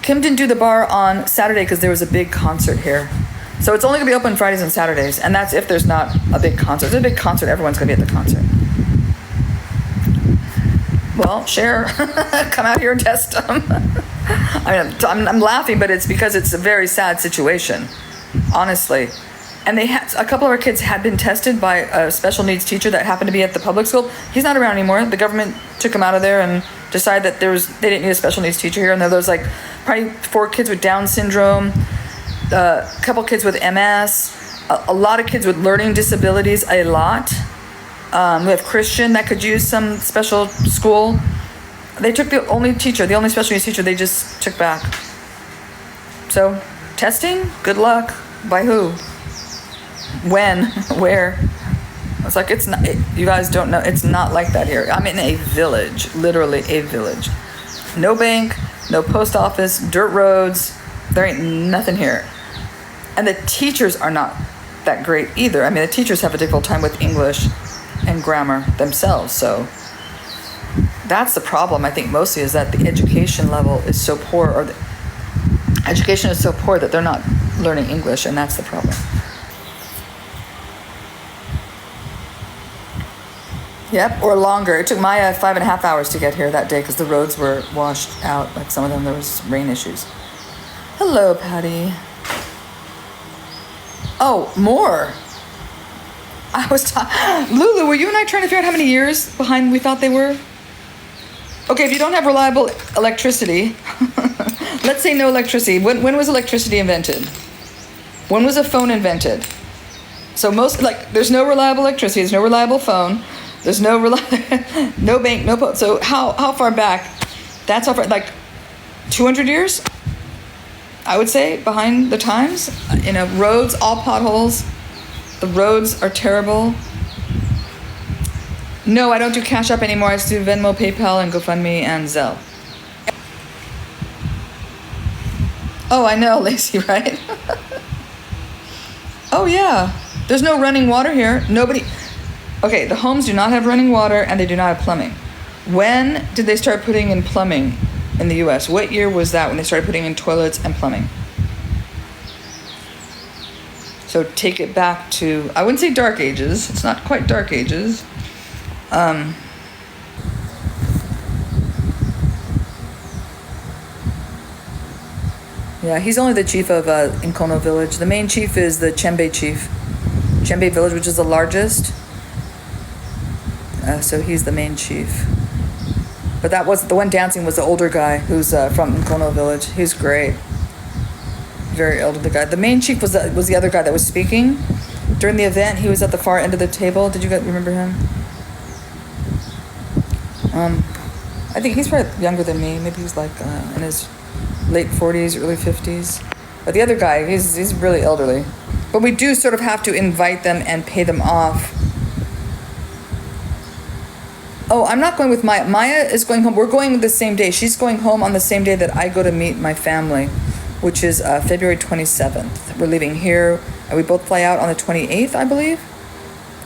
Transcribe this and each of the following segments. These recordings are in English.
Kim didn't do the bar on Saturday because there was a big concert here. So it's only going to be open Fridays and Saturdays, and that's if there's not a big concert. If there's a big concert, everyone's going to be at the concert. Well, share. Come out here and test them. I'm laughing, but it's because it's a very sad situation, honestly. And a couple of our kids had been tested by a special needs teacher that happened to be at the public school. He's not around anymore. The government took him out of there and decided that they didn't need a special needs teacher here. And there was like probably 4 kids with Down syndrome, a couple kids with MS, a lot of kids with learning disabilities, a lot. We have Christian that could use some special school. They took the only special needs teacher they just took back. So, testing, good luck. By who? When? Where? It's like, you guys don't know, it's not like that here. I'm in a village, literally a village. No bank, no post office, dirt roads, there ain't nothing here. And the teachers are not that great either. I mean, the teachers have a difficult time with English and grammar themselves, so that's the problem, I think, mostly, is that the education level is so poor, or the education is so poor that they're not learning English, and that's the problem. Yep, or longer. It took Maya 5.5 hours to get here that day because the roads were washed out. Like some of them, there was rain issues. Hello, Patty. Oh, more. Lulu, were you and I trying to figure out how many years behind we thought they were? Okay, if you don't have reliable electricity, let's say no electricity. When was electricity invented? When was a phone invented? So there's no reliable electricity, there's no reliable phone, there's no no bank, no post. So how far back? That's how far, like 200 years? I would say, behind the times. Roads, all potholes. The roads are terrible. No, I don't do Cash App anymore. I just do Venmo, PayPal, and GoFundMe, and Zelle. Oh, I know, Lacey, right? Oh, yeah. There's no running water here. Okay, the homes do not have running water, and they do not have plumbing. When did they start putting in plumbing in the U.S.? What year was that when they started putting in toilets and plumbing? So take it back to, I wouldn't say dark ages. It's not quite dark ages. Yeah, he's only the chief of Inkono village. The main chief is the Chembe chief. Chembe village, which is the largest. So he's the main chief. But that was the one dancing was the older guy who's from Inkono village. He's great. Very elderly guy. The main chief was the other guy that was speaking during the event. He was at the far end of the table. Did you guys remember him? I think he's probably younger than me. Maybe he's like in his late 40s, early 50s. But the other guy, he's really elderly. But we do sort of have to invite them and pay them off. Oh, I'm not going with Maya. Maya is going home. We're going the same day. She's going home on the same day that I go to meet my family, which is February 27th. We're leaving here, and we both fly out on the 28th, I believe.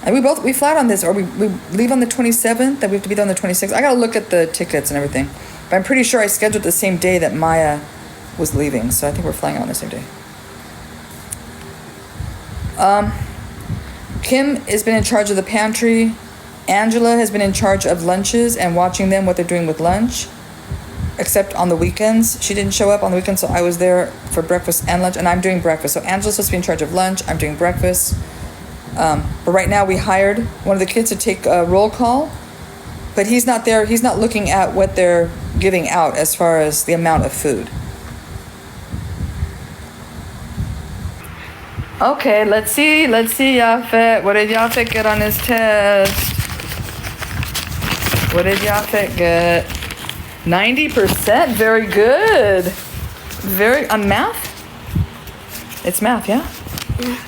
And we fly out on this, or we leave on the 27th, that we have to be there on the 26th. I gotta look at the tickets and everything. But I'm pretty sure I scheduled the same day that Maya was leaving, so I think we're flying out on the same day. Kim has been in charge of the pantry. Angela has been in charge of lunches and watching them, what they're doing with lunch, except on the weekends. She didn't show up on the weekends, so I was there for breakfast and lunch, and I'm doing breakfast. So Angela's supposed to be in charge of lunch, I'm doing breakfast. But right now we hired one of the kids to take a roll call, but he's not there. He's not looking at what they're giving out as far as the amount of food. Okay, let's see, Yafet. What did Yafet get on his test? What did Yafet get? 90%, very good. On math? It's math, yeah?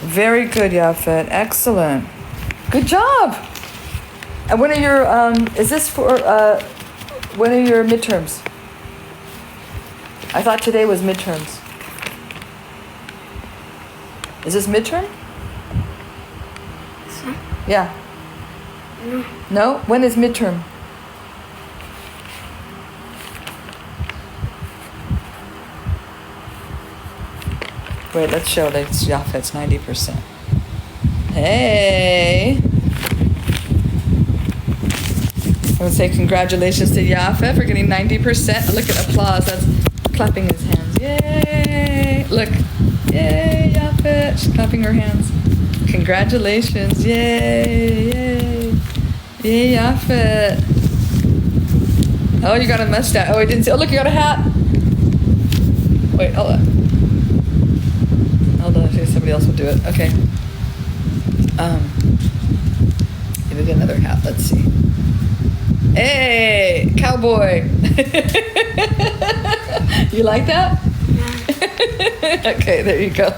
Very good, Yafet. Excellent. Good job. And when are your, is this for, when are your midterms? I thought today was midterms. Is this midterm? Yeah. No? When is midterm? Wait, let's show that Yafet's 90%. Hey. I would say congratulations to Yafet for getting 90%. Look at applause. That's clapping his hands. Yay. Look. Yay, Yafet. She's clapping her hands. Congratulations. Yay. Yay. Yay, Yafet. Oh, you got a mustache. Oh, I didn't see. Oh, look, you got a hat. Wait, hold on. Hold on. Somebody else will do it. Okay. Maybe get another hat. Let's see. Hey, cowboy. You like that? Yeah. Okay, there you go.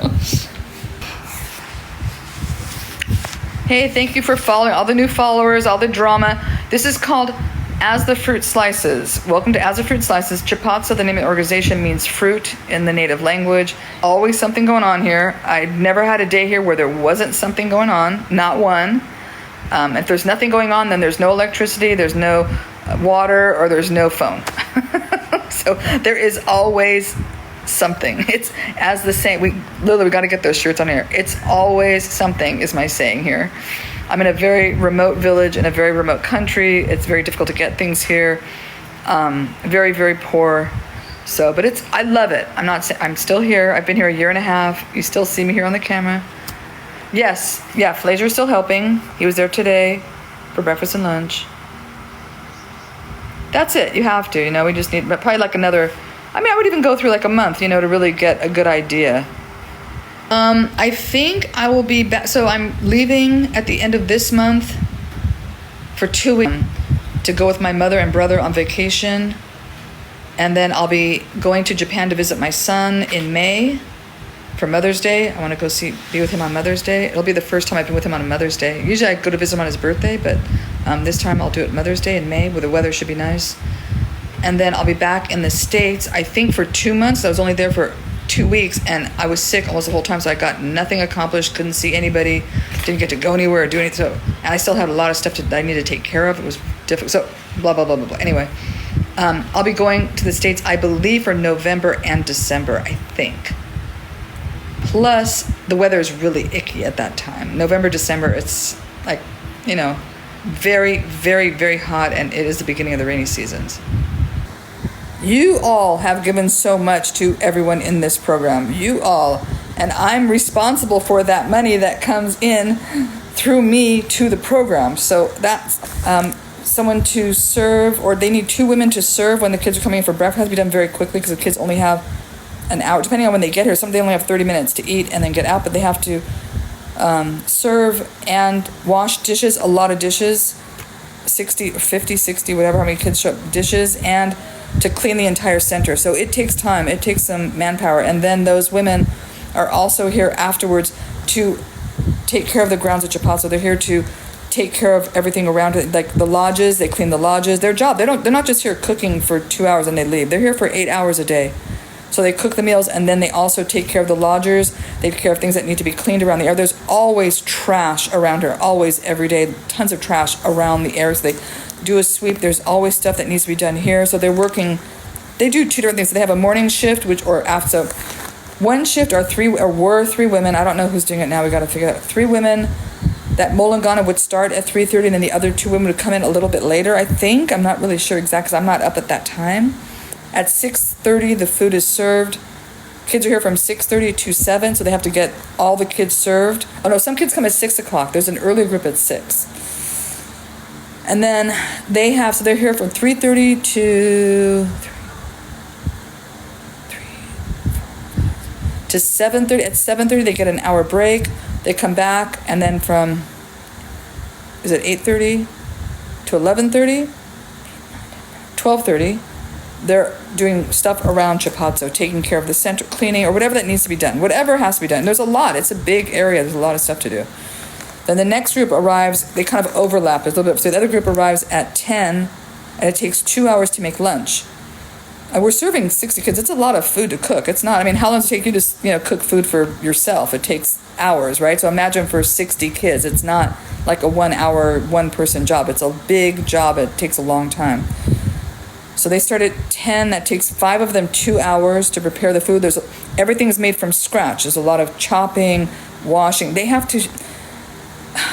Hey, thank you for following all the new followers, all the drama. This is called As the Fruit Slices. Welcome to As the Fruit Slices. Chipatso, the name of the organization, means fruit in the native language. Always something going on here. I never had a day here where there wasn't something going on. Not one. If there's nothing going on, then there's no electricity, there's no water, or there's no phone. So there is always something. It's as the saying, we got to get those shirts on here. It's always something is my saying here. I'm in a very remote village in a very remote country. It's very difficult to get things here. Very, very poor. So, but I love it. I'm still here. I've been here a year and a half. You still see me here on the camera. Yes, yeah, Flazier's still helping. He was there today for breakfast and lunch. That's it. You have to, we just need, but probably like another, I would even go through like a month, to really get a good idea. I think I will be back. So I'm leaving at the end of this month for 2 weeks to go with my mother and brother on vacation. And then I'll be going to Japan to visit my son in May for Mother's Day. I want to go be with him on Mother's Day. It'll be the first time I've been with him on a Mother's Day. Usually I go to visit him on his birthday, but this time I'll do it Mother's Day in May where the weather should be nice. And then I'll be back in the States, I think for 2 months. I was only there for 2 weeks and I was sick almost the whole time, so I got nothing accomplished, couldn't see anybody, didn't get to go anywhere or do anything. So, and I still had a lot of stuff that I needed to take care of. It was difficult. So blah, blah, blah, blah, blah. Anyway, I'll be going to the States, I believe, for November and December, I think. Plus, the weather is really icky at that time. November, December, it's like, very, very, very hot, and it is the beginning of the rainy seasons. You all have given so much to everyone in this program. You all. And I'm responsible for that money that comes in through me to the program. So that's someone to serve, or they need 2 women to serve when the kids are coming in for breakfast. It has to be done very quickly because the kids only have an hour, depending on when they get here. Some they only have 30 minutes to eat and then get out, but they have to serve and wash dishes, a lot of dishes, 60, 50, 60, whatever, how many kids show up, dishes, and to clean the entire center. So it takes time, it takes some manpower. And then those women are also here afterwards to take care of the grounds of Chipatso. They're here to take care of everything around it, like the lodges, they clean the lodges. Their job, they're not just here cooking for 2 hours and they leave. They're here for 8 hours a day. So they cook the meals, and then they also take care of the lodgers. They take care of things that need to be cleaned around the area. There's always trash around here, always, every day, tons of trash around the area. So they do a sweep. There's always stuff that needs to be done here. So they're working, they do 2 different things. So they have a morning shift, so one shift were 3 women. I don't know who's doing it now. We got to figure it out. 3 women that Mulungana would start at 3:30, and then the other 2 women would come in a little bit later, I think. I'm not really sure exactly because I'm not up at that time. At 6:30, the food is served. Kids are here from 6:30 to 7, so they have to get all the kids served. Oh no, some kids come at 6 o'clock. There's an early group at 6. And then they're here from 3:30 to 7:30. At 7:30, they get an hour break. They come back, and then from, is it 8:30 to 11:30? 12:30. They're doing stuff around Chipatso, taking care of the center, cleaning, or whatever that needs to be done. Whatever has to be done. There's a lot. It's a big area. There's a lot of stuff to do. Then the next group arrives. They kind of overlap. There's a little bit. So the other group arrives at 10, and it takes 2 hours to make lunch. We're serving 60 kids. It's a lot of food to cook. It's not. How long does it take you to cook food for yourself? It takes hours, right? So imagine for 60 kids. It's not like a 1 hour, 1 person job. It's a big job. It takes a long time. So they start at 10. That takes 5 of them 2 hours to prepare the food. Everything's made from scratch. There's a lot of chopping, washing. They have to,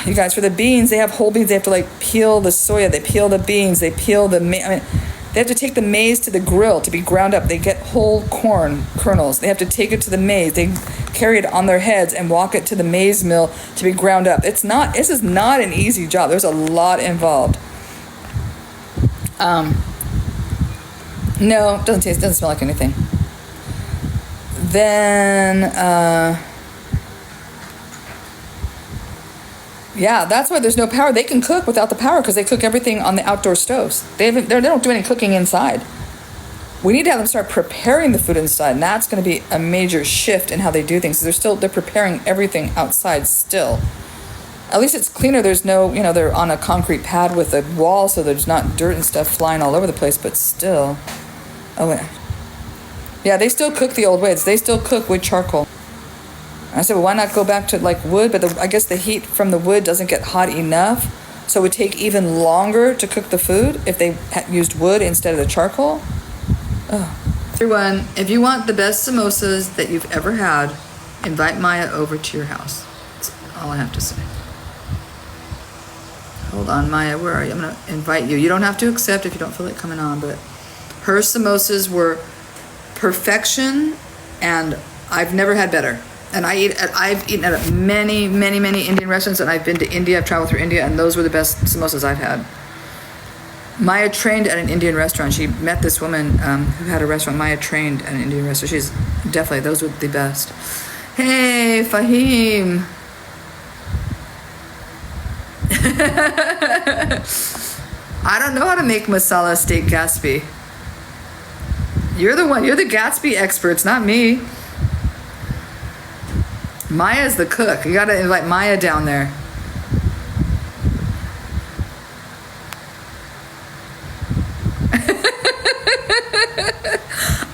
you guys, for the beans, they have whole beans. They have to like peel the soya. They peel the beans. They peel the they have to take the maize to the grill to be ground up. They get whole corn kernels. They have to take it to the maize. They carry it on their heads and walk it to the maize mill to be ground up. This is not an easy job. There's a lot involved. No, it doesn't smell like anything. Then, yeah, that's why there's no power. They can cook without the power because they cook everything on the outdoor stoves. They don't do any cooking inside. We need to have them start preparing the food inside, and that's going to be a major shift in how they do things. They're preparing everything outside still. At least it's cleaner. There's no, they're on a concrete pad with a wall, so there's not dirt and stuff flying all over the place, but still. Oh, yeah, they still cook the old ways. They still cook with charcoal. And I said, well, why not go back to like wood? But I guess the heat from the wood doesn't get hot enough, so it would take even longer to cook the food if they used wood instead of the charcoal. Oh. Everyone, if you want the best samosas that you've ever had, invite Maya over to your house. That's all I have to say. Hold on, Maya, where are you? I'm going to invite you. You don't have to accept if you don't feel like coming on, but her samosas were perfection, and I've never had better. And I've eaten at many, many, many Indian restaurants, and I've been to India. I've traveled through India, and those were the best samosas I've had. Maya trained at an Indian restaurant. She met this woman who had a restaurant. Maya trained at an Indian restaurant. Those were the best. Hey, Fahim. I don't know how to make masala steak Gatsby. You're the Gatsby expert. It's not me. Maya's the cook. You gotta invite Maya down there.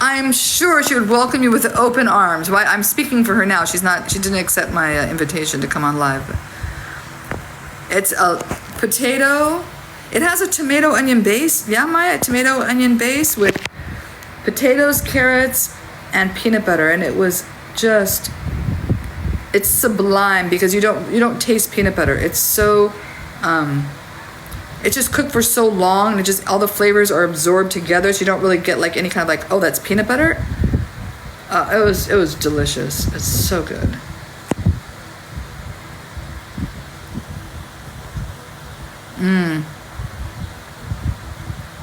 I'm sure she would welcome you with open arms. Why? I'm speaking for her now. She didn't accept my invitation to come on live. It's a potato. It has a tomato onion base. Yeah, Maya, a tomato onion base with potatoes, carrots, and peanut butter. And it was just, it's sublime because you don't taste peanut butter. It's so, it's just cooked for so long, and all the flavors are absorbed together, so you don't really get like any kind of like, oh, that's peanut butter. It was delicious. It's so good.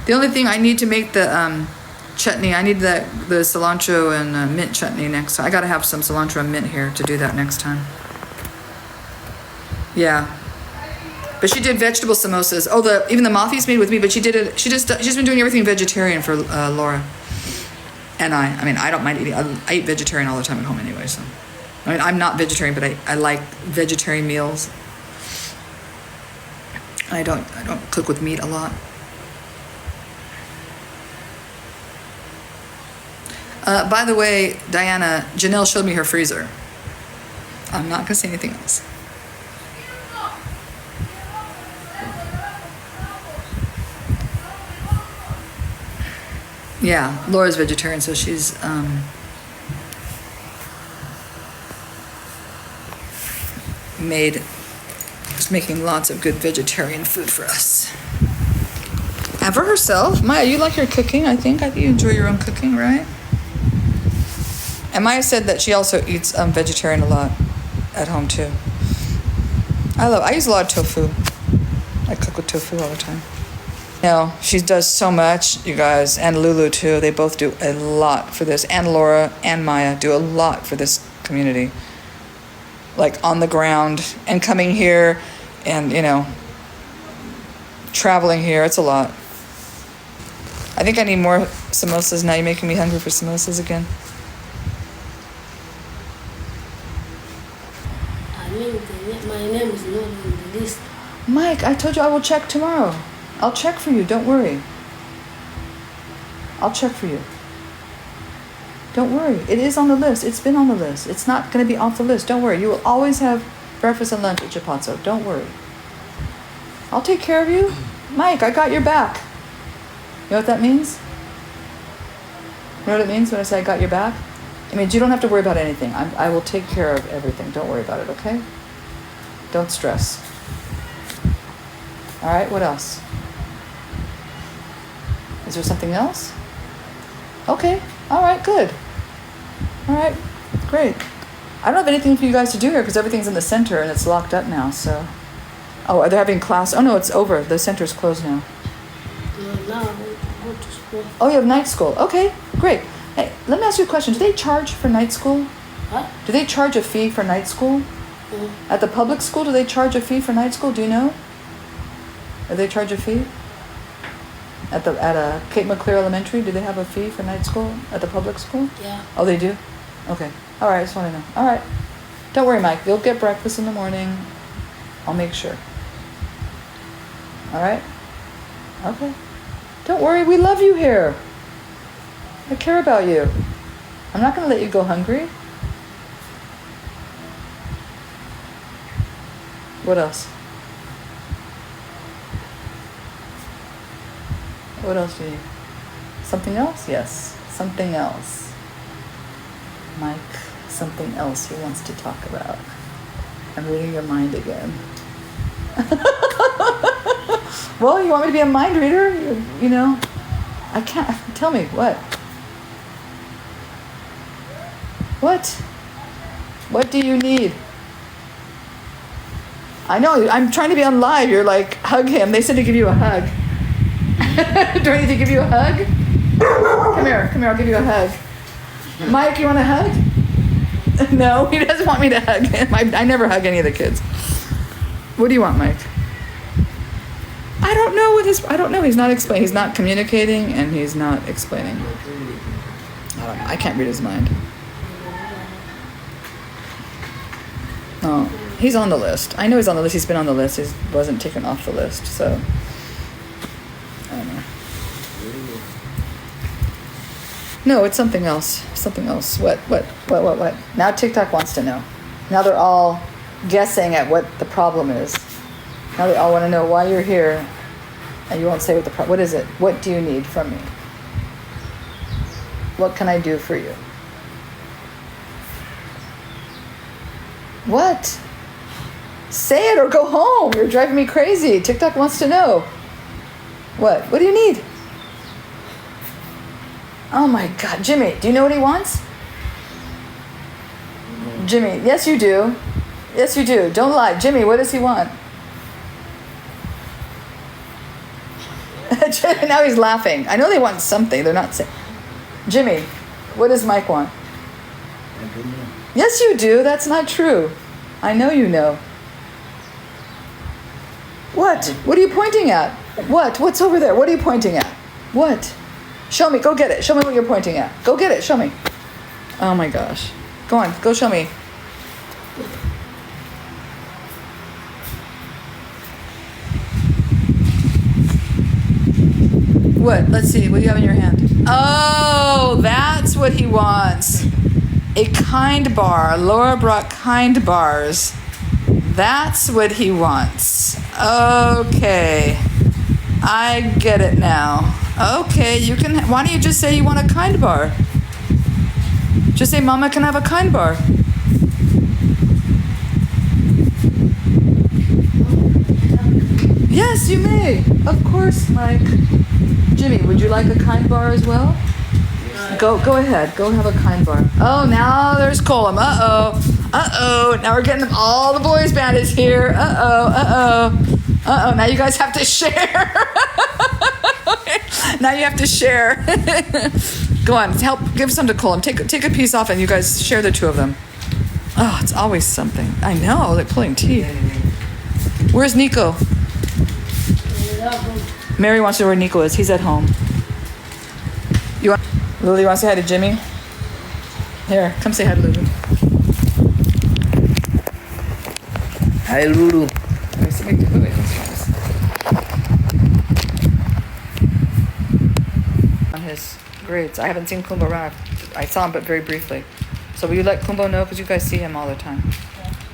The only thing I need to make the chutney, I need the cilantro and mint chutney next time. I gotta have some cilantro and mint here to do that next time. Yeah. But she did vegetable samosas. Oh, even the mathi's made with me, but she did it. She's been doing everything vegetarian for Laura. And I mean, I don't mind eating. I eat vegetarian all the time at home anyway. So, I mean, I'm not vegetarian, but I like vegetarian meals. I don't cook with meat a lot. By the way, Diana, Janelle showed me her freezer. I'm not gonna say anything else. Yeah, Laura's vegetarian, so she's making lots of good vegetarian food for us. And for herself, Maya, you like your cooking, I think you enjoy your own cooking, right? And Maya said that she also eats vegetarian a lot at home too. I use a lot of tofu. I cook with tofu all the time. No, she does so much, you guys, and Lulu too. They both do a lot for this, and Laura and Maya do a lot for this community. Like on the ground and coming here and, traveling here. It's a lot. I think I need more samosas now. You're making me hungry for samosas again. My name is not on the list. Mike, I told you I will check tomorrow. I'll check for you. Don't worry. I'll check for you. Don't worry. It is on the list. It's been on the list. It's not going to be off the list. Don't worry. You will always have breakfast and lunch at Chipatso. Don't worry. I'll take care of you. Mike, I got your back. You know what that means? You know what it means when I say I got your back? It means you don't have to worry about anything. I will take care of everything. Don't worry about it, okay? Don't stress. All right, what else? Is there something else? Okay, all right, good. All right, great. I don't have anything for you guys to do here because everything's in the center and it's locked up now, so. Oh, are they having class? Oh no, it's over. The center's closed now. Now I go to school. Oh, you have night school. Okay, great. Hey, let me ask you a question. Do they charge for night school? What? Do they charge a fee for night school? At the public school, do they charge a fee for night school? Do you know? Do they charge a fee? At Cape McClear Elementary, do they have a fee for night school at the public school? Yeah. Oh, they do? Okay. All right, I just want to know. All right. Don't worry, Mike. You'll get breakfast in the morning. I'll make sure. All right? Okay. Don't worry, we love you here. I care about you. I'm not going to let you go hungry. What else? What else do you need? Something else? Yes. Something else. Mike, something else he wants to talk about. I'm reading your mind again. Well, you want me to be a mind reader? You know, I can't. Tell me, what? What? What do you need? I know, I'm trying to be on live. You're like, hug him. They said to give you a hug. Do I need to give you a hug? Come here, I'll give you a hug. Mike, you want a hug? No, he doesn't want me to hug him. I never hug any of the kids. What do you want, Mike? I don't know. He's not explaining. He's not communicating and he's not explaining. I don't know. I can't read his mind. Oh, he's on the list. I know he's on the list. He's been on the list. He wasn't taken off the list, so I don't know. No, it's something else. Something else. What? Now TikTok wants to know. Now they're all guessing at what the problem is. Now they all want to know why you're here, and you won't say what the problem. What is it? What do you need from me? What can I do for you? What? Say it or go home. You're driving me crazy. TikTok wants to know. What? What do you need? Oh my God, Jimmy, do you know what he wants? Jimmy, yes you do. Yes you do. Don't lie. Jimmy, what does he want? Now he's laughing. I know they want something. They're not saying. Jimmy, what does Mike want? I don't know. Yes you do. That's not true. I know you know. What? What are you pointing at? What? What's over there? What are you pointing at? What? Show me. Go get it. Show me what you're pointing at. Go get it. Show me. Oh my gosh. Go on. Go show me. What? Let's see. What do you have in your hand? Oh, that's what he wants. A kind bar. Laura brought kind bars. That's what he wants. Okay. I get it now. Okay, you can. Why don't you just say you want a kind bar? Just say, Mama can have a kind bar. Yes, you may. Of course, Mike. Jimmy, would you like a kind bar as well? Go ahead. Go have a kind bar. Oh, now there's Colum. Uh-oh. Now we're getting all the boys' band is here. Uh-oh. Now you guys have to share. Now you have to share. Go on. Give some to Colum. Take a piece off and you guys share the two of them. Oh, it's always something. I know. They're pulling teeth. Where's Nico? Mary wants to know where Nico is. He's at home. Lily, you want to say hi to Jimmy? Here, come say hi to Lulu. Hi, Lulu. Wait, let's try this. On his grades. I haven't seen Kumbo around. I saw him, but very briefly. So will you let Kumbo know? Because you guys see him all the time.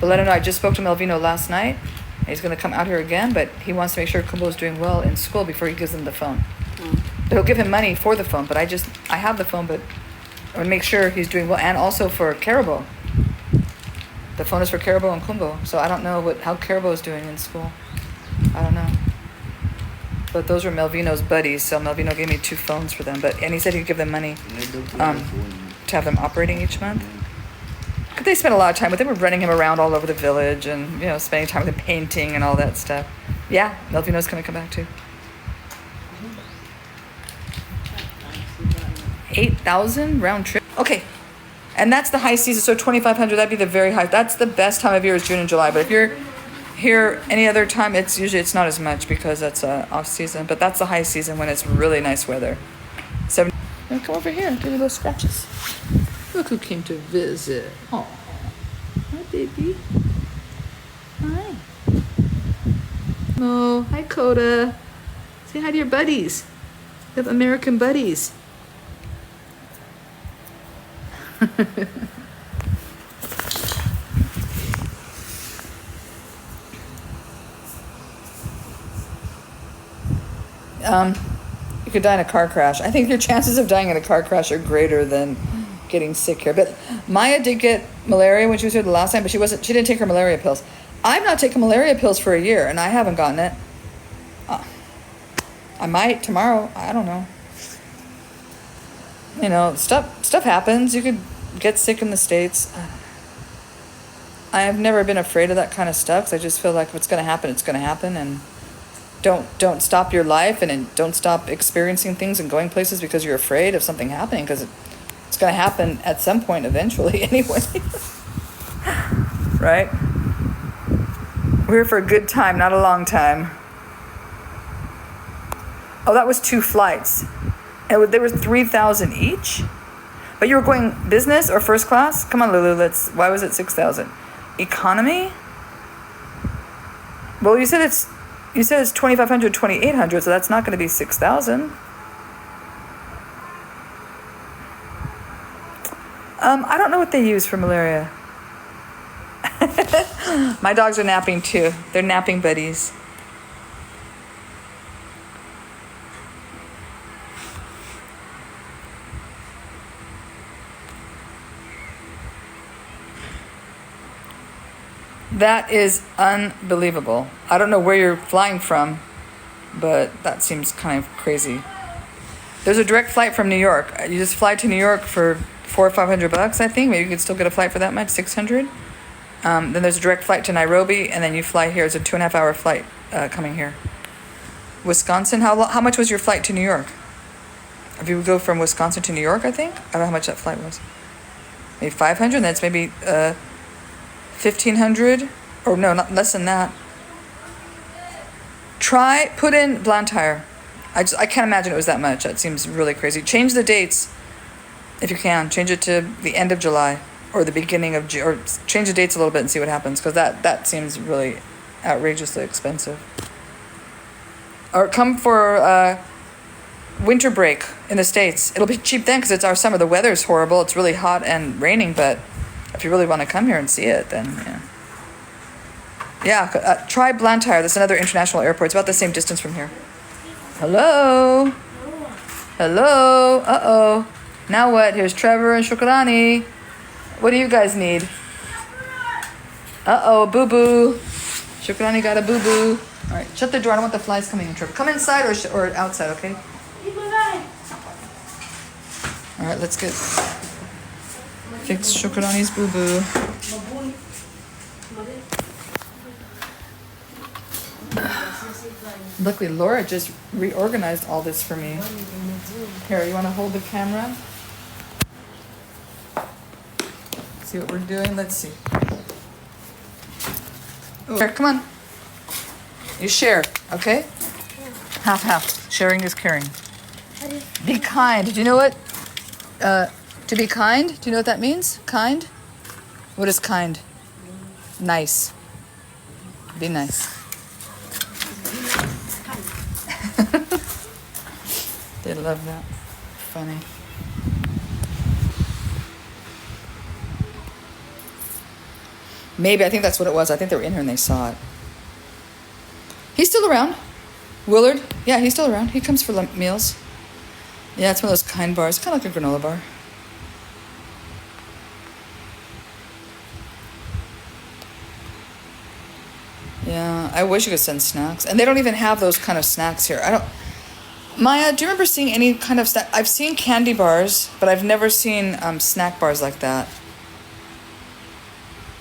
But let him know. I just spoke to Melvino last night. He's going to come out here again, but he wants to make sure Kumbo's doing well in school before he gives him the phone. But he'll give him money for the phone, but I have the phone, but and make sure he's doing well, and also for Carabo. The phone is for Carabo and Kumbo, so I don't know how Carabo is doing in school. I don't know. But those were Melvino's buddies, so Melvino gave me 2 phones for them. And he said he'd give them money to have them operating each month. Because they spent a lot of time with him. They were running him around all over the village and, spending time with him painting and all that stuff. Yeah, Melvino's going to come back too. 8,000 round trip. Okay. And that's the high season, so 2,500, that'd be the very high. That's the best time of year is June and July. But if you're here any other time, it's not as much because that's off season. But that's the high season when it's really nice weather. Come over here, give me those scratches. Look who came to visit. Oh, hi baby. Hi. Oh, hi Coda. Say hi to your buddies. You have American buddies. You could die in a car crash. I think your chances of dying in a car crash are greater than getting sick here. But Maya did get malaria when she was here the last time, but she didn't take her malaria pills. I've not taken malaria pills for a year, and I haven't gotten it. I might tomorrow. I don't know. Stuff happens. You could get sick in the States. I have never been afraid of that kind of stuff, because I just feel like if it's going to happen, it's going to happen, and don't stop your life, and then don't stop experiencing things and going places because you're afraid of something happening, because it's going to happen at some point eventually anyway. Right? We're here for a good time, not a long time. Oh, that was 2 flights. And they were 3,000 each? But you were going business or first class? Come on, Lulu, why was it 6,000? Economy? Well, you said it's 2,500, 2,800, so that's not going to be 6,000. I don't know what they use for malaria. My dogs are napping too. They're napping buddies. That is unbelievable. I don't know where you're flying from, but that seems kind of crazy. There's a direct flight from New York. You just fly to New York for $400 or $500, I think. Maybe you could still get a flight for that much, 600. Then there's a direct flight to Nairobi, and then you fly here. It's a 2.5-hour flight coming here. Wisconsin, how much was your flight to New York? If you would go from Wisconsin to New York, I think. I don't know how much that flight was. Maybe 500. That's maybe 1,500, or no, not less than that. Put in Blantyre. I can't imagine it was that much. That seems really crazy. Change the dates if you can. Change it to the end of July or the beginning of June, or change the dates a little bit and see what happens, because that seems really outrageously expensive. Or come for winter break in the States. It'll be cheap then because it's our summer. The weather's horrible. It's really hot and raining, but if you really want to come here and see it, then yeah. Yeah, try Blantyre. That's another international airport. It's about the same distance from here. Hello? Hello? Uh-oh. Now what? Here's Trevor and Shukrani. What do you guys need? Uh-oh, boo-boo. Shukrani got a boo-boo. All right, shut the door. I don't want the flies coming in, Trevor. Come inside or outside, okay? All right, let's fix Shukrani's boo-boo. Luckily, Laura just reorganized all this for me. Here, you want to hold the camera? See what we're doing? Let's see. Oh, here, come on. You share, okay? Half. Sharing is caring. Be kind. Do you know what? To be kind? Do you know what that means? Kind? What is kind? Nice. Be nice. They love that. Funny. Maybe, I think that's what it was. I think they were in here and they saw it. He's still around. Willard? Yeah, he's still around. He comes for meals. Yeah, it's one of those kind bars. Kind of like a granola bar. Yeah, I wish you could send snacks. And they don't even have those kind of snacks here. Maya, do you remember seeing any kind of snack? I've seen candy bars, but I've never seen snack bars like that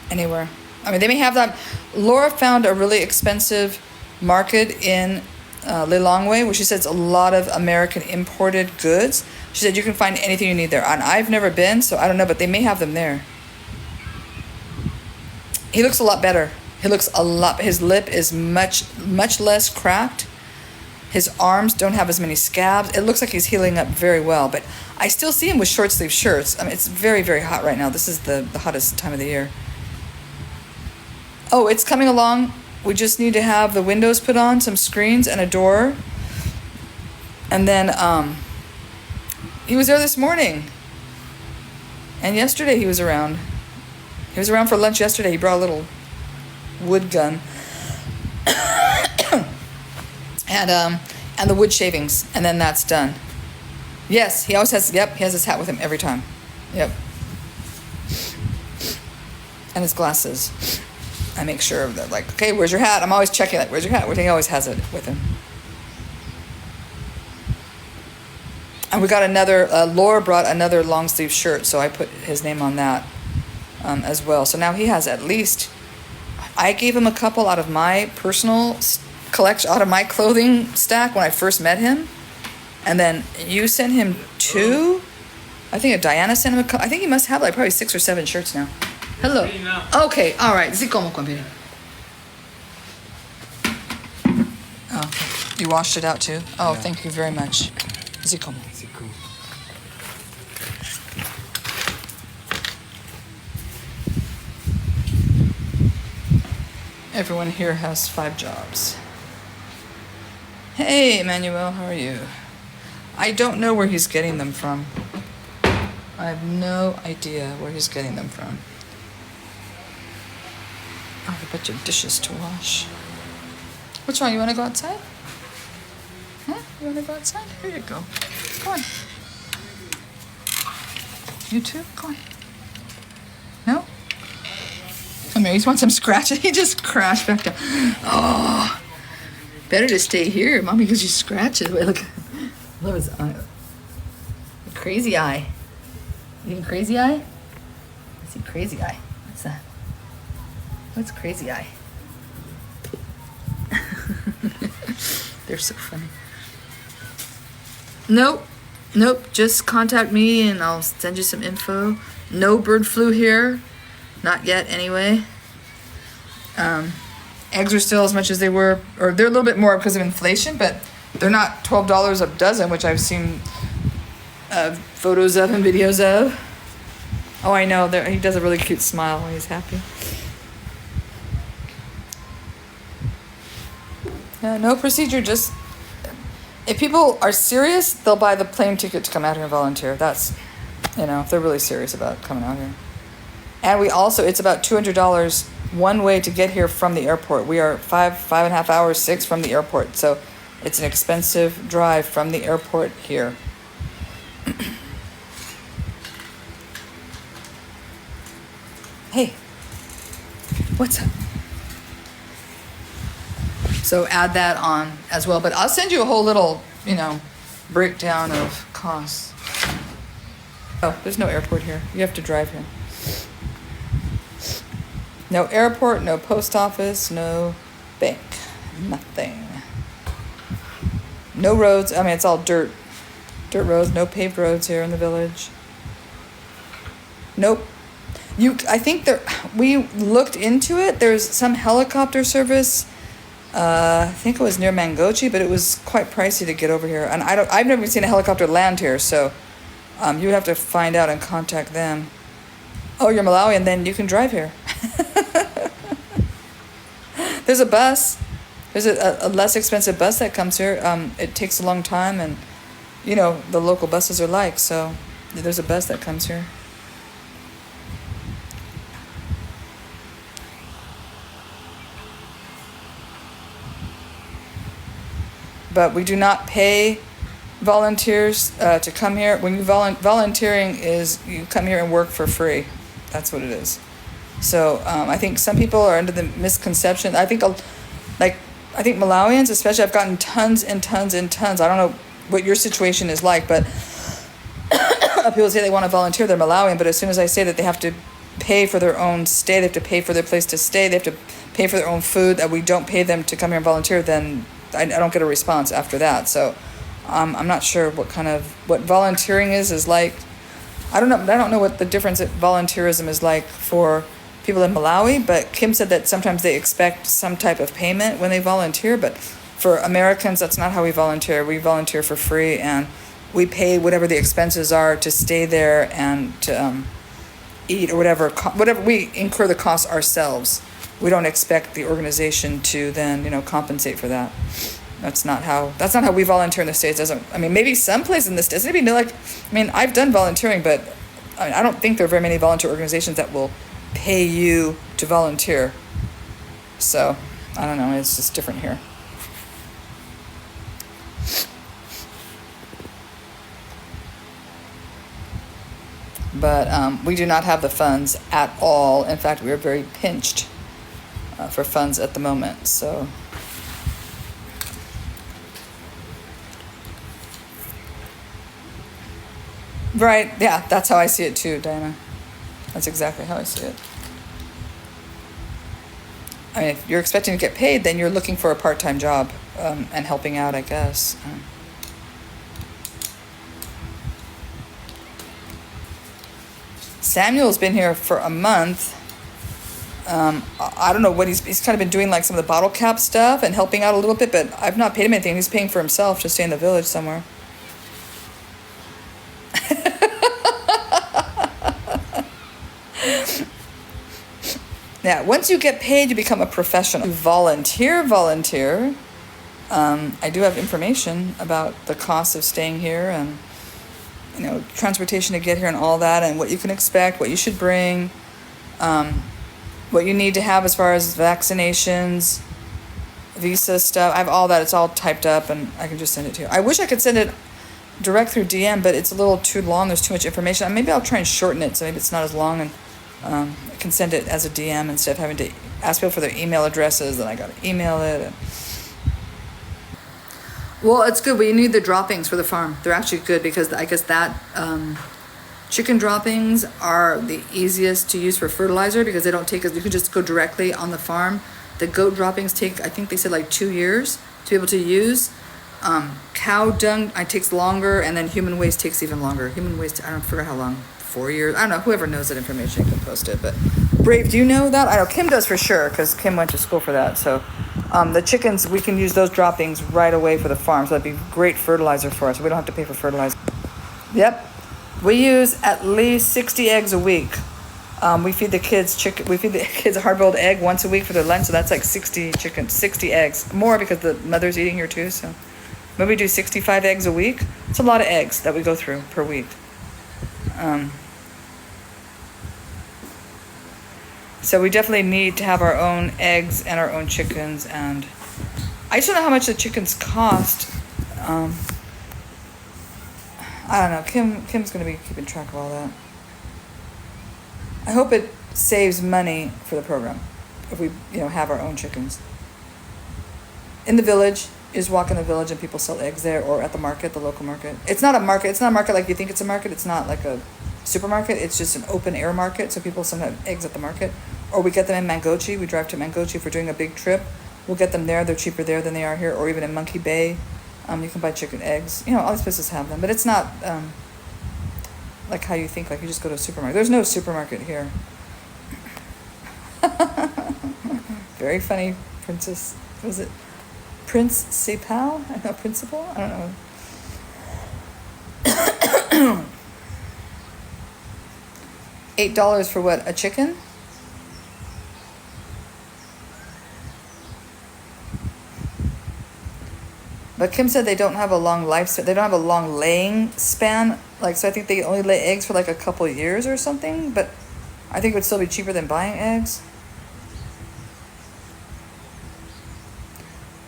anywhere. I mean, they may have that. Laura found a really expensive market in Lilongwe, where she says a lot of American imported goods. She said you can find anything you need there. And I've never been, so I don't know, but they may have them there. He looks a lot better. His lip is much less cracked. His arms don't have as many scabs. It looks like he's healing up very well, but I still see him with short sleeve shirts. I mean, it's very, very hot right now. This is the hottest time of the year. Oh, it's coming along. We just need to have the windows put on, some screens and a door. And then he was there this morning. And yesterday he was around. He was around for lunch yesterday. He brought a little wood gun. And the wood shavings, and then that's done. Yes, he always has, he has his hat with him every time. Yep. And his glasses. I make sure that, like, okay, where's your hat? I'm always checking, like, where's your hat? He always has it with him. And we got another, Laura brought another long sleeve shirt, so I put his name on that as well. So now he has at least, I gave him a couple out of my personal collection, out of my clothing stack when I first met him. And then you sent him 2. I think Diana sent him a couple. I think he must have like probably 6 or 7 shirts now. Hello. Okay, all right. Sí, como conviene. Oh, okay. You washed it out too? Oh, yeah. Thank you very much. Sí, como. Everyone here has 5 jobs. Hey, Emmanuel, how are you? I don't know where he's getting them from. I have no idea where he's getting them from. I have a bunch of dishes to wash. What's wrong? You want to go outside? Huh? You want to go outside? Here you go. Go on. You too? Go on. No? Come here. He wants some scratches. He just crashed back down. Oh. Better to stay here, Mommy, because you scratch it. Wait, look. Love his eye. Crazy eye. You think crazy eye? I see crazy eye. What's that? What's crazy eye? They're so funny. Nope. Just contact me and I'll send you some info. No bird flu here. Not yet, anyway. Eggs are still as much as they were, or they're a little bit more because of inflation, but they're not $12 a dozen, which I've seen photos of and videos of. Oh, I know. He does a really cute smile when he's happy. No procedure, just if people are serious, they'll buy the plane ticket to come out here and volunteer. That's, if they're really serious about coming out here. And we also, it's about $200 one way to get here from the airport. We are 5.5 hours, 6 from the airport. So it's an expensive drive from the airport here. Hey, what's up? So add that on as well. But I'll send you a whole little, breakdown of costs. Oh, there's no airport here. You have to drive here. No airport, no post office, no bank, nothing. No roads. I mean, it's all dirt roads. No paved roads here in the village. Nope. I think we looked into it. There's some helicopter service. I think it was near Mangochi, but it was quite pricey to get over here. And I've never seen a helicopter land here, so you would have to find out and contact them. Oh, you're Malawian, then you can drive here. There's a bus. There's a less expensive bus that comes here. It takes a long time, and the local buses are like, so there's a bus that comes here. But we do not pay volunteers to come here. When you volunteering is you come here and work for free. That's what it is. So I think some people are under the misconception. I think like, I think Malawians, especially, I've gotten tons and tons and tons. I don't know what your situation is like, but people say they want to volunteer, they're Malawian, but as soon as I say that they have to pay for their own stay, they have to pay for their place to stay, they have to pay for their own food, that we don't pay them to come here and volunteer, then I don't get a response after that. So I'm not sure what volunteering is like. I don't know what the difference at volunteerism is like for people in Malawi, but Kim said that sometimes they expect some type of payment when they volunteer, but for Americans, that's not how we volunteer. We volunteer for free, and we pay whatever the expenses are to stay there and to eat or whatever we incur the costs ourselves. We don't expect the organization to then, compensate for that. That's not how we volunteer in the States. Maybe some places in the States, I've done volunteering, but I don't think there are very many volunteer organizations that will pay you to volunteer. So, I don't know, it's just different here. But we do not have the funds at all. In fact, we are very pinched for funds at the moment. So, right, yeah, that's how I see it too, Diana. That's exactly how I see it. If you're expecting to get paid, then you're looking for a part-time job and helping out, I guess. Samuel's been here for a month. I don't know what he's kind of been doing, like some of the bottle cap stuff and helping out a little bit, but I've not paid him anything. He's paying for himself to stay in the village somewhere. Yeah, once you get paid, you become a professional. Volunteer. I do have information about the cost of staying here and, transportation to get here and all that, and what you can expect, what you should bring, what you need to have as far as vaccinations, visa stuff. I have all that. It's all typed up, and I can just send it to you. I wish I could send it direct through DM, but it's a little too long. There's too much information. Maybe I'll try and shorten it so maybe it's not as long, and I can send it as a DM instead of having to ask people for their email addresses, and I got to email it. Well, it's good. We need the droppings for the farm. They're actually good because I guess that chicken droppings are the easiest to use for fertilizer because they don't take you can just go directly on the farm. The goat droppings take, I think they said 2 years to be able to use. Cow dung takes longer, and then human waste takes even longer. Human waste, I don't forget how long. 4 years. I don't know. Whoever knows that information can post it. But Brave, do you know that? I know Kim does for sure because Kim went to school for that. So the chickens, we can use those droppings right away for the farm. So that'd be great fertilizer for us. We don't have to pay for fertilizer. Yep. We use at least 60 eggs a week. We feed the kids a hard-boiled egg once a week for their lunch. So that's like 60 chickens, 60 eggs. More because the mother's eating here too. So maybe we do 65 eggs a week. It's a lot of eggs that we go through per week. So we definitely need to have our own eggs and our own chickens, and I just don't know how much the chickens cost. I don't know. Kim's going to be keeping track of all that. I hope it saves money for the program if we, have our own chickens. In the village, you just walk in the village and people sell eggs there, or at the market, the local market. It's not a market. It's not a market like you think it's a market. It's not like a supermarket. It's just an open air market, so people sometimes have eggs at the market. Or we get them in Mangochi. We drive to Mangochi if we're doing a big trip. We'll get them there. They're cheaper there than they are here. Or even in Monkey Bay, you can buy chicken eggs. All these places have them, but it's not like how you think. Like you just go to a supermarket. There's no supermarket here. Very funny, Princess. Was it Prince Sepal? I know, Principal. I don't know. $8 for what? A chicken? But Kim said they don't have a long lifespan. They don't have a long laying span. So I think they only lay eggs for a couple of years or something. But I think it would still be cheaper than buying eggs.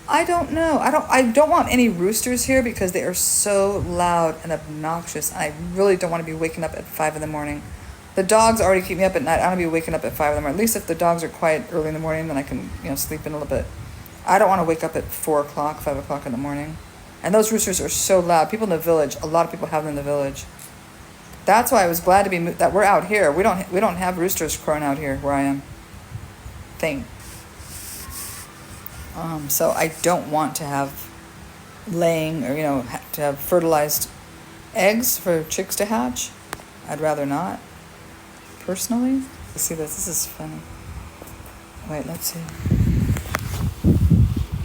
I don't know. I don't want any roosters here because they are so loud and obnoxious. I really don't want to be waking up at 5 a.m. The dogs already keep me up at night. I don't want to be waking up at 5 a.m. At least if the dogs are quiet early in the morning, then I can, sleep in a little bit. I don't want to wake up at 4 o'clock, 5 o'clock in the morning. And those roosters are so loud. People in the village, a lot of people have them in the village. That's why I was glad to be that we're out here. We don't have roosters crowing out here where I am. So I don't want to have laying or to have fertilized eggs for chicks to hatch. I'd rather not. Personally, you see this. This is funny. Wait, let's see.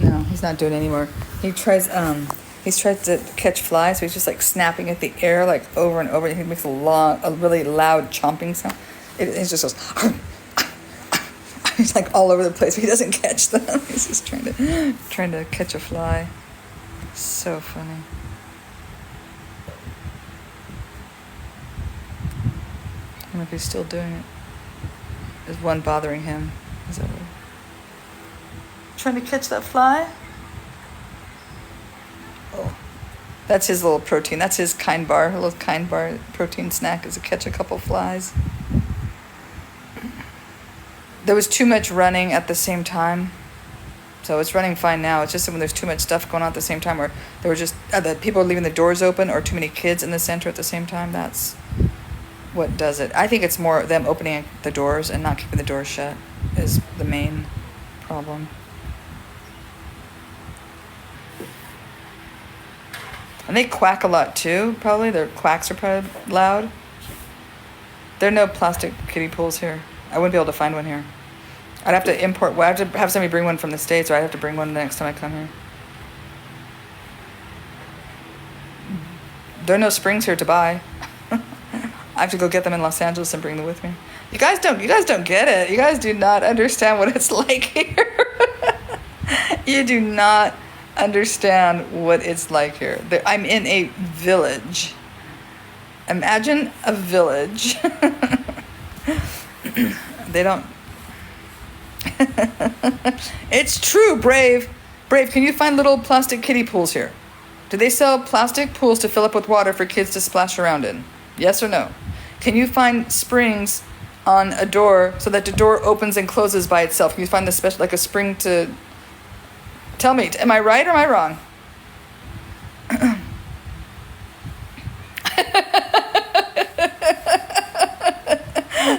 No, he's not doing it anymore. He's tried to catch flies, so he's just like snapping at the air like over and over. He makes a really loud chomping sound. It just goes. He's like all over the place, but he doesn't catch them. He's just trying to catch a fly. So funny. I don't know if he's still doing it. Is one bothering him? Is that right? Trying to catch that fly? Oh. That's his little protein. That's his kind bar. A little kind bar protein snack is to catch a couple flies. There was too much running at the same time. So it's running fine now. It's just when there's too much stuff going on at the same time, or there were just the people are leaving the doors open, or too many kids in the center at the same time. That's what does it. I think it's more them opening the doors and not keeping the doors shut is the main problem. And they quack a lot too, probably. Their quacks are probably loud. There are no plastic kiddie pools here. I wouldn't be able to find one here. I'd have to import, well, I'd have to have somebody bring one from the States, or I'd have to bring one the next time I come here. There are no springs here to buy. I have to go get them in Los Angeles and bring them with me. You guys don't get it. You guys do not understand what it's like here. You do not understand what it's like here. I'm in a village. Imagine a village. They don't. It's true, Brave. Brave, can you find little plastic kiddie pools here? Do they sell plastic pools to fill up with water for kids to splash around in? Yes or no? Can you find springs on a door so that the door opens and closes by itself? Can you find the special, like a spring to... Tell me, am I right or am I wrong?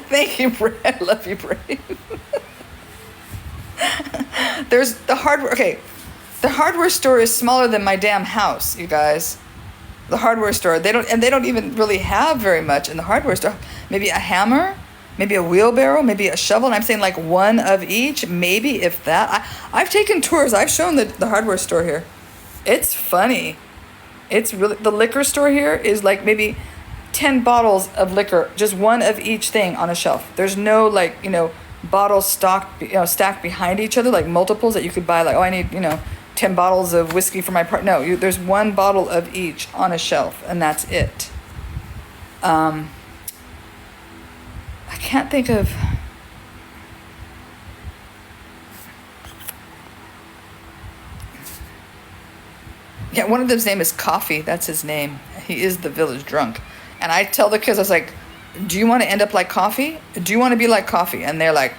Thank you, Brave. I love you, Brave. There's the hardware. Okay, the hardware store is smaller than my damn house, you guys. The hardware store. They don't even really have very much in the hardware store. Maybe a hammer, maybe a wheelbarrow, maybe a shovel. And I'm saying like one of each, maybe if that. I've taken tours. I've shown the hardware store here. It's funny. It's really, the liquor store here is like maybe 10 bottles of liquor, just one of each thing on a shelf. There's no like, bottles stacked behind each other, like multiples that you could buy, like, oh, I need, 10 bottles of whiskey for my part. No, there's one bottle of each on a shelf, and that's it. I can't think of... Yeah, one of them's name is Coffee. That's his name. He is the village drunk. And I tell the kids, I was like, do you want to end up like Coffee? Do you want to be like Coffee? And they're like,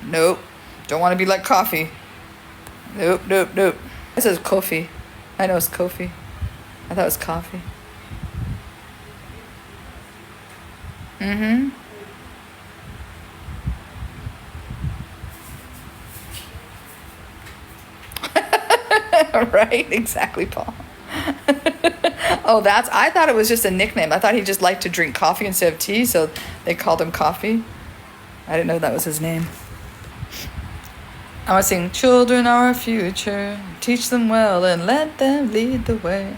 nope. Don't want to be like Coffee. Nope. This is Kofi. I know it's Kofi. I thought it was Coffee. Right? Exactly, Paul. Oh, I thought it was just a nickname. I thought he just liked to drink coffee instead of tea, so they called him Coffee. I didn't know that was his name. I want to sing, children are our future, teach them well and let them lead the way.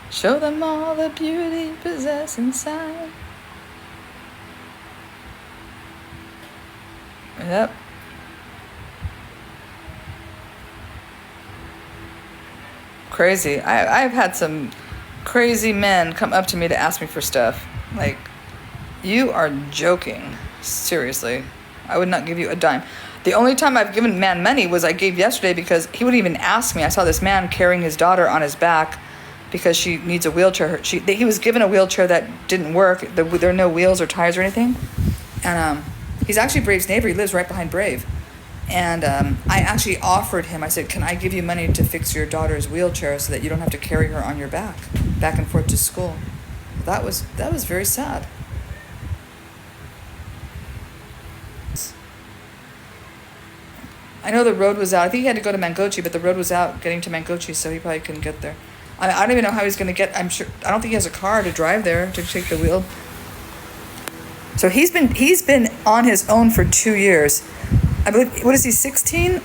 Show them all the beauty possessed inside. Yep. Crazy. I've had some crazy men come up to me to ask me for stuff. Like, you are joking. Seriously. I would not give you a dime. The only time I've given man money was I gave yesterday because he wouldn't even ask me. I saw this man carrying his daughter on his back because she needs a wheelchair. He was given a wheelchair that didn't work. There are no wheels or tires or anything. And he's actually Brave's neighbor. He lives right behind Brave. And I actually offered him, I said, can I give you money to fix your daughter's wheelchair so that you don't have to carry her on your back and forth to school? That was very sad. I know the road was out. I think he had to go to Mangochi, but the road was out getting to Mangochi, so he probably couldn't get there. I don't even know how he's going to get. I don't think he has a car to drive there to take the wheel. So he's been on his own for 2 years. I believe, what is he, 16?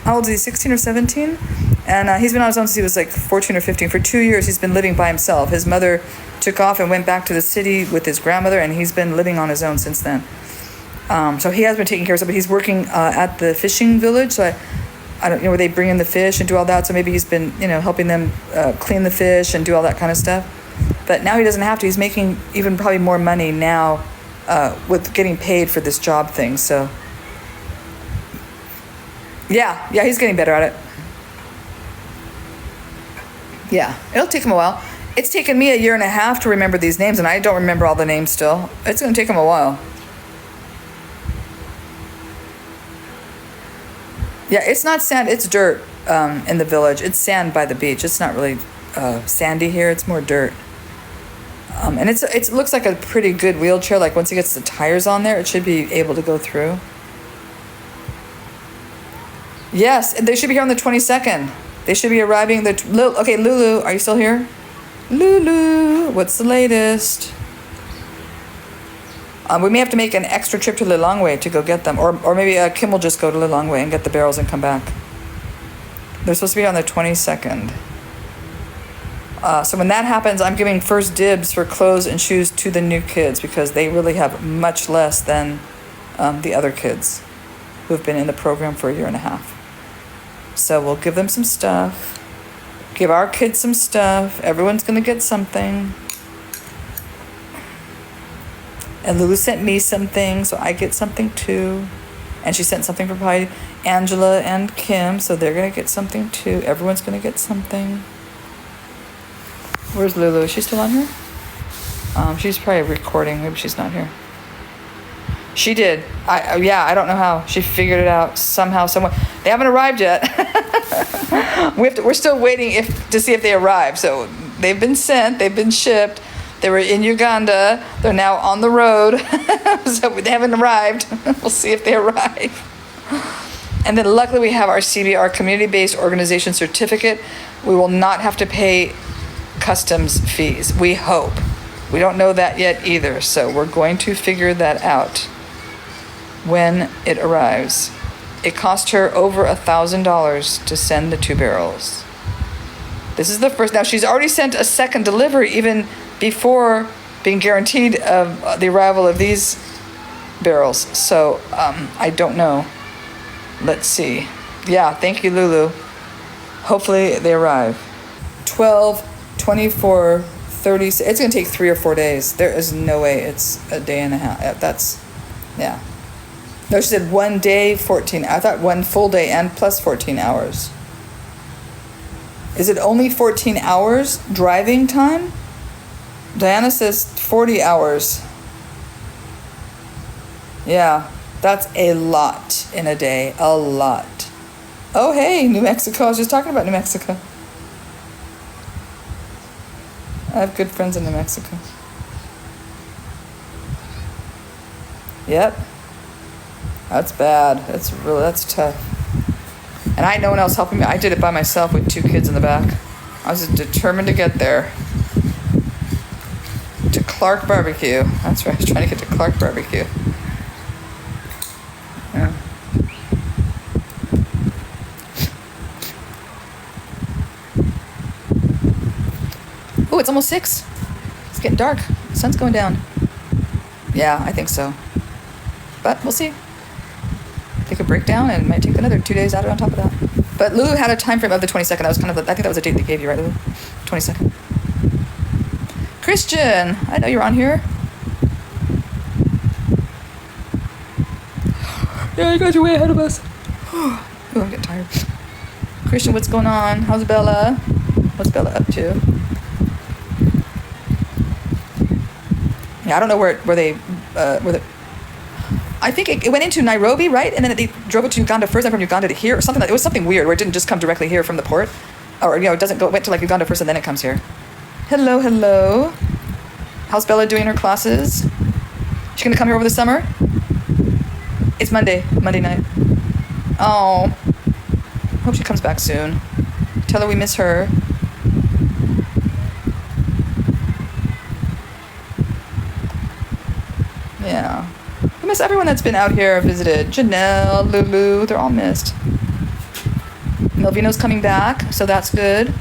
How old is he, 16 or 17? And he's been on his own since he was like 14 or 15. For 2 years, he's been living by himself. His mother took off and went back to the city with his grandmother, and he's been living on his own since then. So he has been taking care of stuff, but he's working at the fishing village. So I don't know, where they bring in the fish and do all that. So maybe he's been, helping them clean the fish and do all that kind of stuff. But now he doesn't have to. He's making even probably more money now with getting paid for this job thing. So yeah, he's getting better at it. Yeah, it'll take him a while. It's taken me 1.5 years to remember these names, and I don't remember all the names still. It's going to take him a while. Yeah, it's not sand, it's dirt in the village. It's sand by the beach. It's not really sandy here, it's more dirt. And it looks like a pretty good wheelchair. Like once he gets the tires on there, it should be able to go through. Yes, they should be here on the 22nd. They should be arriving. Okay, Lulu, are you still here? Lulu, what's the latest? We may have to make an extra trip to Lilongwe to go get them. Or maybe Kim will just go to Lilongwe and get the barrels and come back. They're supposed to be on the 22nd. So when that happens, I'm giving first dibs for clothes and shoes to the new kids because they really have much less than the other kids who have been in the program for 1.5 years. So we'll give them some stuff. Give our kids some stuff. Everyone's going to get something. And Lulu sent me something, so I get something too. And she sent something for probably Angela and Kim, so they're going to get something too. Everyone's going to get something. Where's Lulu? Is she still on here? She's probably recording. Maybe she's not here. She did. I don't know how. She figured it out somehow, somewhere. They haven't arrived yet. We're still waiting to see if they arrive. So they've been sent. They've been shipped. They were in Uganda. They're now on the road. So they haven't arrived. We'll see if they arrive. And then luckily we have our CBR community-based organization certificate. We will not have to pay customs fees. We hope. We don't know that yet either. So we're going to figure that out when it arrives. It cost her over $1,000 to send the 2 barrels. This is the first. Now she's already sent a second delivery even before being guaranteed of the arrival of these barrels. So I don't know. Let's see. Yeah, thank you, Lulu. Hopefully they arrive. 12, 24, 30. It's going to take 3 or 4 days. There is no way it's a day and a half. Yeah. No, she said 1 day, 14. I thought 1 full day and plus 14 hours. Is it only 14 hours driving time? Diana says 40 hours. Yeah, that's a lot in a day. A lot. Oh, hey, New Mexico. I was just talking about New Mexico. I have good friends in New Mexico. Yep. That's bad. That's tough. And I had no one else helping me. I did it by myself with 2 kids in the back. I was determined to get there. To Clark Barbecue. That's right. I was trying to get to Clark Barbecue. Yeah. Oh, it's almost 6. It's getting dark. The sun's going down. Yeah, I think so. But we'll see. Take a break down and it might take another 2 days out on top of that. But Lulu had a time frame of the 22nd. That was I think that was the date they gave you, right, Lulu? 22nd. Christian, I know you're on here. Yeah, you guys are way ahead of us. Oh, I'm getting tired. Christian, what's going on? How's Bella? What's Bella up to? Yeah, I don't know where they I think it went into Nairobi, right? And then they drove it to Uganda first, and from Uganda to here, or something. It was something weird where it didn't just come directly here from the port, or it doesn't go. It went to like Uganda first, and then it comes here. Hello, hello. How's Bella doing her classes? She gonna come here over the summer? It's Monday night. Oh, hope she comes back soon. Tell her we miss her. Yeah. I miss everyone that's been out here visited. Janelle, Lulu, they're all missed. Melvino's coming back, so that's good.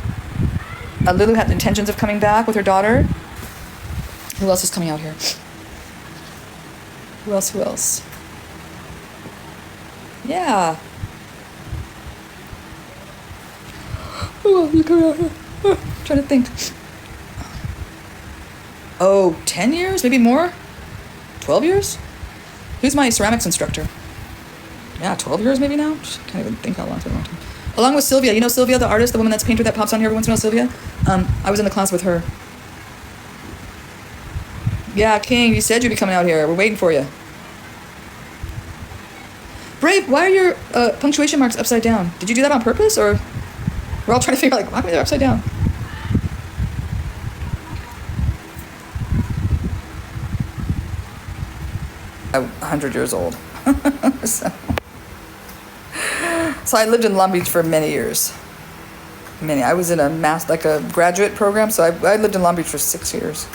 Lulu had intentions of coming back with her daughter. Who else is coming out here? Who else? Yeah. Who else is coming out here? Trying to think. Oh, 10 years? Maybe more? 12 years? Who's my ceramics instructor? Yeah, 12 years maybe now? Can't even think how long it's been a long time. Along with Sylvia. You know Sylvia, the artist, the woman that's painter that pops on here every once in a while, Sylvia? I was in the class with her. Yeah, King, you said you'd be coming out here. We're waiting for you. Brave, why are your punctuation marks upside down? Did you do that on purpose, or we're all trying to figure out, like, why are they upside down? I'm 100 years old. So I lived in Long Beach for many years. I was in a graduate program, so I lived in Long Beach for 6 years.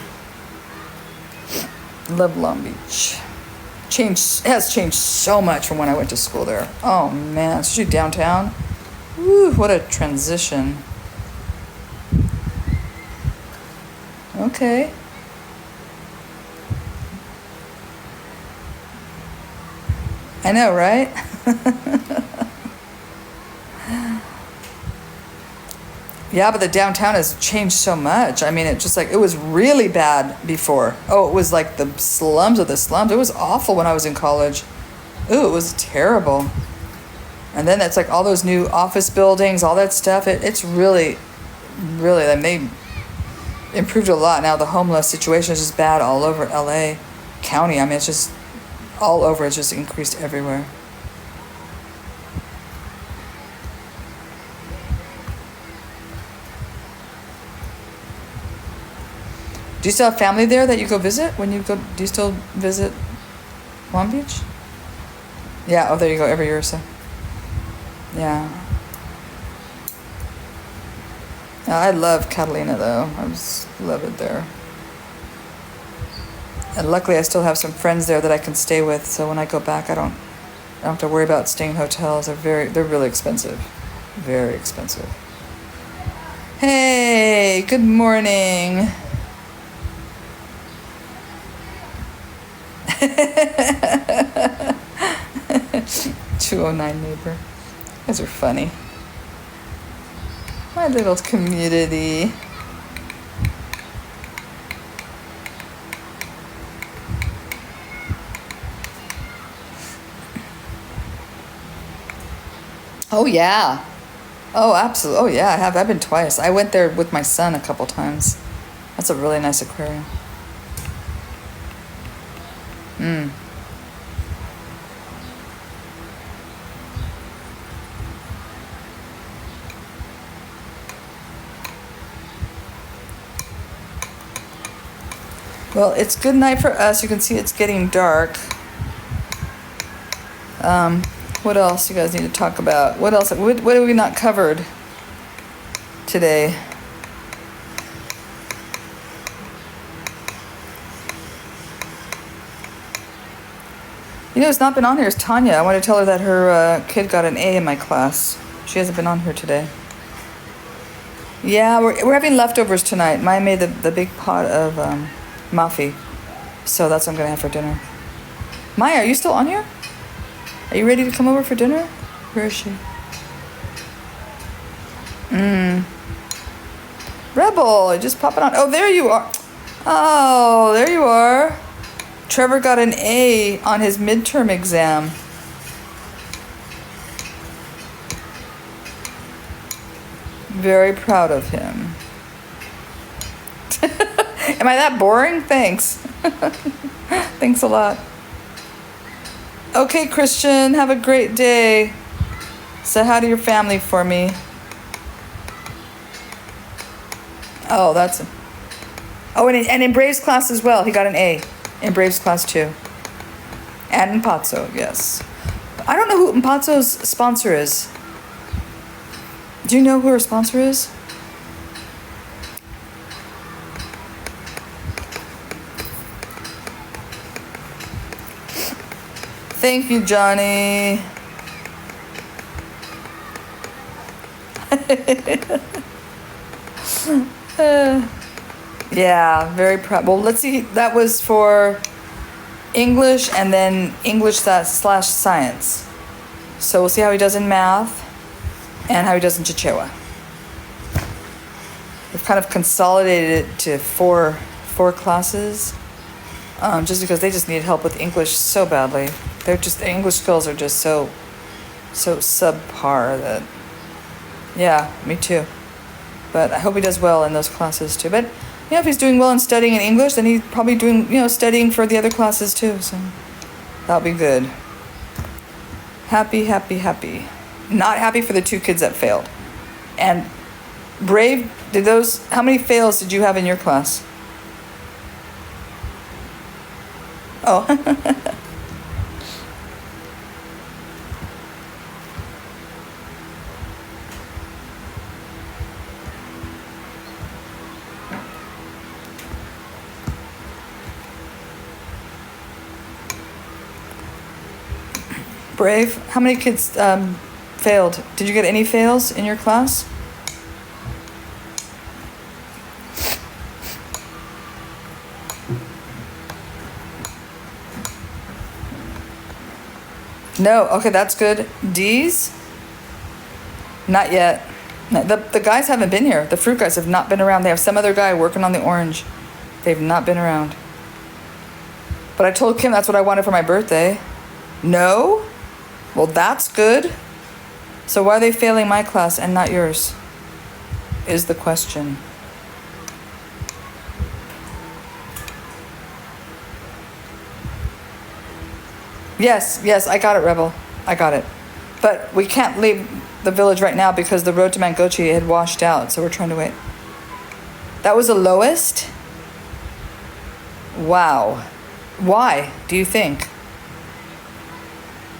Love Long Beach. It has changed so much from when I went to school there. Oh man, especially downtown. Woo, what a transition. Okay. I know, right? Yeah, but the downtown has changed so much. I mean, it was really bad before. Oh, it was like the slums of the slums. It was awful when I was in college. Ooh, it was terrible. And then it's like all those new office buildings, all that stuff. It's really, they improved a lot. Now the homeless situation is just bad all over LA County. I mean, it's just all over. It's just increased everywhere. Do you still have family there that you go visit when you go? Do you still visit Long Beach? Yeah. Oh, there you go. Every year or so. Yeah. I love Catalina though. I just love it there. And luckily, I still have some friends there that I can stay with. So when I go back, I don't have to worry about staying in hotels. They're really expensive. Very expensive. Hey, good morning. 209 neighbor. You guys are funny. My little community. Oh yeah. Oh, absolutely. Oh yeah, I have. I've been twice. I went there with my son a couple times. That's a really nice aquarium. Well, it's good night for us. You can see it's getting dark. What else you guys need to talk about? What else? What have we not covered today? You know who's not been on here is Tanya. I want to tell her that her kid got an A in my class. She hasn't been on here today. Yeah, we're having leftovers tonight. Maya made the big pot of mafi. So that's what I'm going to have for dinner. Maya, are you still on here? Are you ready to come over for dinner? Where is she? Rebel, just pop it on. Oh, there you are. Oh, there you are. Trevor got an A on his midterm exam. Very proud of him. Am I that boring? Thanks. Thanks a lot. Okay, Christian, have a great day. Say hi to your family for me. Oh, that's... Oh, and in Brave's class as well. He got an A in Brave's class too. And in Pazzo, yes. I don't know who Pazzo's sponsor is. Do you know who her sponsor is? Thank you, Johnny. Yeah, very proud. Well, let's see. That was for English and then English slash science. So we'll see how he does in math and how he does in Chichewa. We've kind of consolidated it to four classes, just because they just need help with English so badly. Their English skills are just so subpar that, yeah, me too. But I hope he does well in those classes too. But if he's doing well in studying in English, then he's probably doing, studying for the other classes too. So that'll be good. Happy, happy, happy. Not happy for the 2 kids that failed. And Brave, how many fails did you have in your class? Oh. Brave, how many kids failed? Did you get any fails in your class? No, okay, that's good. D's? Not yet. No, the guys haven't been here. The fruit guys have not been around. They have some other guy working on the orange. They've not been around. But I told Kim that's what I wanted for my birthday. No? Well, that's good. So why are they failing my class and not yours? Is the question. Yes, I got it, Rebel. I got it. But we can't leave the village right now because the road to Mangochi had washed out, so we're trying to wait. That was the lowest? Wow. Why, do you think?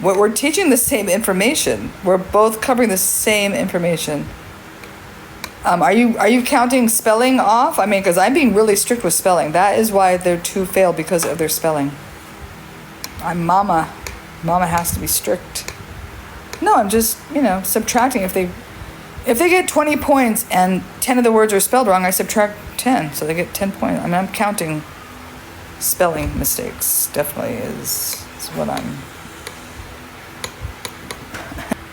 We're teaching the same information. We're both covering the same information. Are you counting spelling off? I mean, because I'm being really strict with spelling. That is why their 2 failed, because of their spelling. I'm Mama. Mama has to be strict. No, I'm just, subtracting. If they get 20 points and 10 of the words are spelled wrong, I subtract 10, so they get 10 points. I mean, I'm counting spelling mistakes. Definitely is what I'm.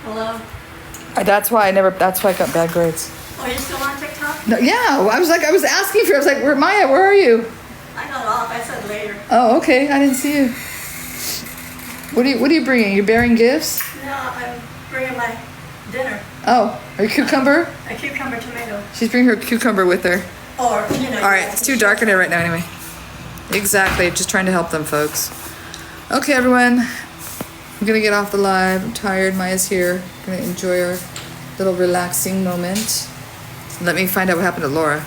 Hello? That's why I got bad grades. Oh, you're still on TikTok? No, yeah, I was asking for you. I was like, Maya, where are you? I got off. I said later. Oh, okay. I didn't see you. What are you bringing? You bearing gifts? No, I'm bringing my dinner. Oh, a cucumber? A cucumber tomato. She's bringing her cucumber with her. Or, All right, it's too dark in here right now anyway. Exactly, just trying to help them, folks. Okay, everyone. I'm gonna get off the live. I'm tired. Maya's here. I'm gonna enjoy our little relaxing moment. Let me find out what happened to Laura.